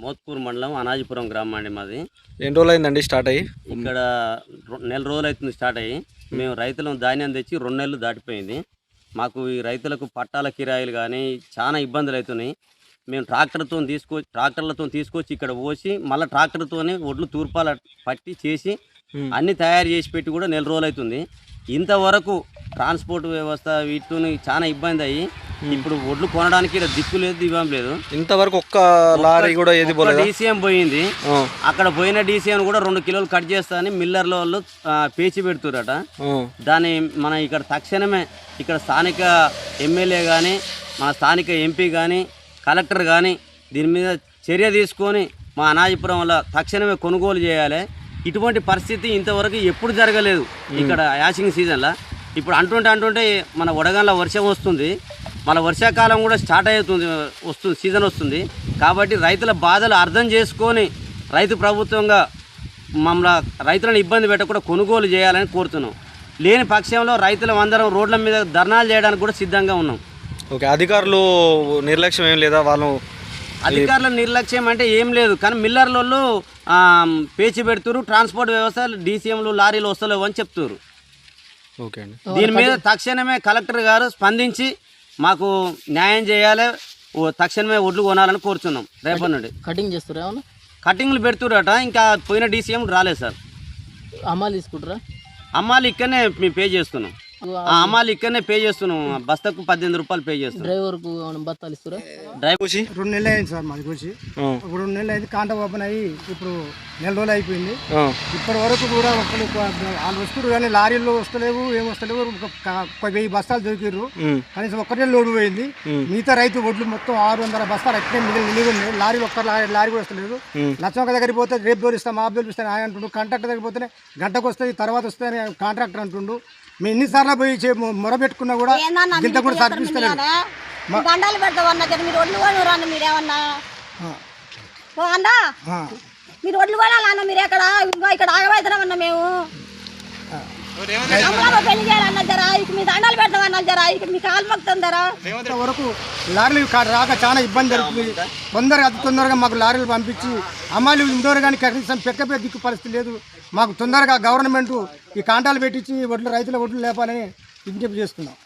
మోత్కూరు మండలం అనాజీపురం గ్రామం అండి మాది. ఎన్ని రోజులు అయిందండి స్టార్ట్ అయ్యి? ఇక్కడ నెల రోజులు అవుతుంది స్టార్ట్ అయ్యి. మేము రైతులను ధాన్యం తెచ్చి 2 నెలలు దాటిపోయింది. మాకు ఈ రైతులకు పట్టాల కిరాయిలు కానీ చాలా ఇబ్బందులు అవుతున్నాయి. మేము ట్రాక్టర్లతో తీసుకొచ్చి ఇక్కడ పోసి మళ్ళీ ట్రాక్టర్తోనే ఒడ్లు తూర్పాల పట్టి చేసి అన్నీ తయారు చేసి పెట్టి కూడా నెల రోజులు అవుతుంది. ఇంతవరకు ట్రాన్స్పోర్ట్ వ్యవస్థ వీటిని చాలా ఇబ్బంది అయ్యి ఇప్పుడు ఒడ్లు కొనడానికి ఇక్కడ దిక్కు లేదు, దివ్వం లేదు. ఇంతవరకు ఒక్క లారీ కూడా ఏది డీసీఎం పోయింది. అక్కడ పోయిన డీసీఎం కూడా 2 కిలోలు కట్ చేస్తా అని మిల్లర్ల వాళ్ళు పేచి పెడుతురట. దాన్ని మన ఇక్కడ తక్షణమే ఇక్కడ స్థానిక ఎమ్మెల్యే కానీ మన స్థానిక ఎంపీ కానీ కలెక్టర్ కానీ దీని మీద చర్య తీసుకొని మా అనాజీపురం వల్ల తక్షణమే కొనుగోలు చేయాలి. ఇటువంటి పరిస్థితి ఇంతవరకు ఎప్పుడు జరగలేదు ఇక్కడ యాసింగ్ సీజన్లో. ఇప్పుడు అంటుంటే మన వడగండ్ల వర్షం వస్తుంది, మన వర్షాకాలం కూడా స్టార్ట్ వస్తుంది సీజన్ వస్తుంది. కాబట్టి రైతుల బాధలు అర్థం చేసుకొని రైతు ప్రభుత్వంగా రైతులను ఇబ్బంది పెట్టకుండా కొనుగోలు చేయాలని కోరుతున్నాం. లేని పక్షంలో రైతులం అందరం రోడ్ల మీద ధర్నాలు చేయడానికి కూడా సిద్ధంగా ఉన్నాం. ఓకే, అధికారులు నిర్లక్ష్యం ఏం లేదా? అధికారుల నిర్లక్ష్యం అంటే ఏం లేదు, కానీ మిల్లర్లలో పేచి పెడుతురు. ట్రాన్స్పోర్ట్ వ్యవస్థ డీసీఎంలు లారీలు వస్తలేవు అని చెప్తున్నారు. ఓకే అండి, దీని మీద తక్షణమే కలెక్టర్ గారు స్పందించి మాకు న్యాయం చేయాలి, తక్షణమే ఒడ్లు కొనాలని కోరుతున్నాం. రేపటి నుండి కటింగ్ చేస్తారా? కటింగ్లు పెడుతురట, ఇంకా పోయిన డీసీఎం రాలేదు సార్. అమ్మాలు తీసుకుంటారా? అమ్మాలు ఇక్కడనే మేము పే చేస్తున్నాం. అమ్మాలు ఇక్కడనే పే చేస్తున్నాం. బస్తకు 18 రూపాయలు పే చేస్తున్నాం. డ్రైవర్కు బత్తాలు ఇస్తారా? డ్రైవర్ 2 నెలలు అయింది సార్ మాది కోసి. ఇప్పుడు 2 నెలలు అయింది, కాంట ఓపెన్ అయ్యి ఇప్పుడు నెల రోజులు అయిపోయింది. ఇప్పటి వరకు కూడా వాళ్ళు వస్తున్నారు కానీ లారీల్లో వస్తలేవు, ఏం వస్తలేవు. 1000 బస్తాలు దొరికిర్రు, కనీసం ఒక్కటే లోడు పోయింది. మిగతా రైతు ఒడ్లు మొత్తం 600 బస్తాలు అట్లే నిలిగి ఉన్నాయి. లారీలు ఒక్క లారీ కూడా వస్తలేదు. లచ్చంక దగ్గరికి పోతే రేపు దోరిస్తాం, మాపు దోరిస్తాను ఆయన అంటుండు. కాంట్రాక్టర్ దగ్గర పోతేనే గంటకు వస్తుంది, తర్వాత వస్తాయని కాంట్రాక్టర్ అంటుండు. మేము ఎన్నిసార్లు పోయి మొరబెట్టుకున్నా కూడా ఇంత కూడా సరిపిస్తలేదు. దండాలు పెడతామన్నా మీరు ఒడ్లు కొనురాన్న, మీరేమన్నా మీరు ఒడ్లు కొనాలన్నా, మీరు ఎక్కడ ఇక్కడ ఆగబోతున్నామన్నా. మేము పెళ్లి చేయాలన్నా జరా, మీ దండాలు పెడతామన్నా జరా, ఇక్కడ మీ కాలు మొక్కుతాం జరా. వరకు లారీలు రాక చాలా ఇబ్బంది జరుగుతుంది. అతి తొందరగా మాకు లారీలు పంపించి అమ్మాయిలు ఇందోరు కానీ కనీసం పెక్కపే దిక్కు పరిస్థితి లేదు. మాకు తొందరగా గవర్నమెంట్ ఈ కాంటాలు పెట్టించి రైతుల ఒడ్లు లేపాలని విజ్ఞప్తి చేస్తున్నాం.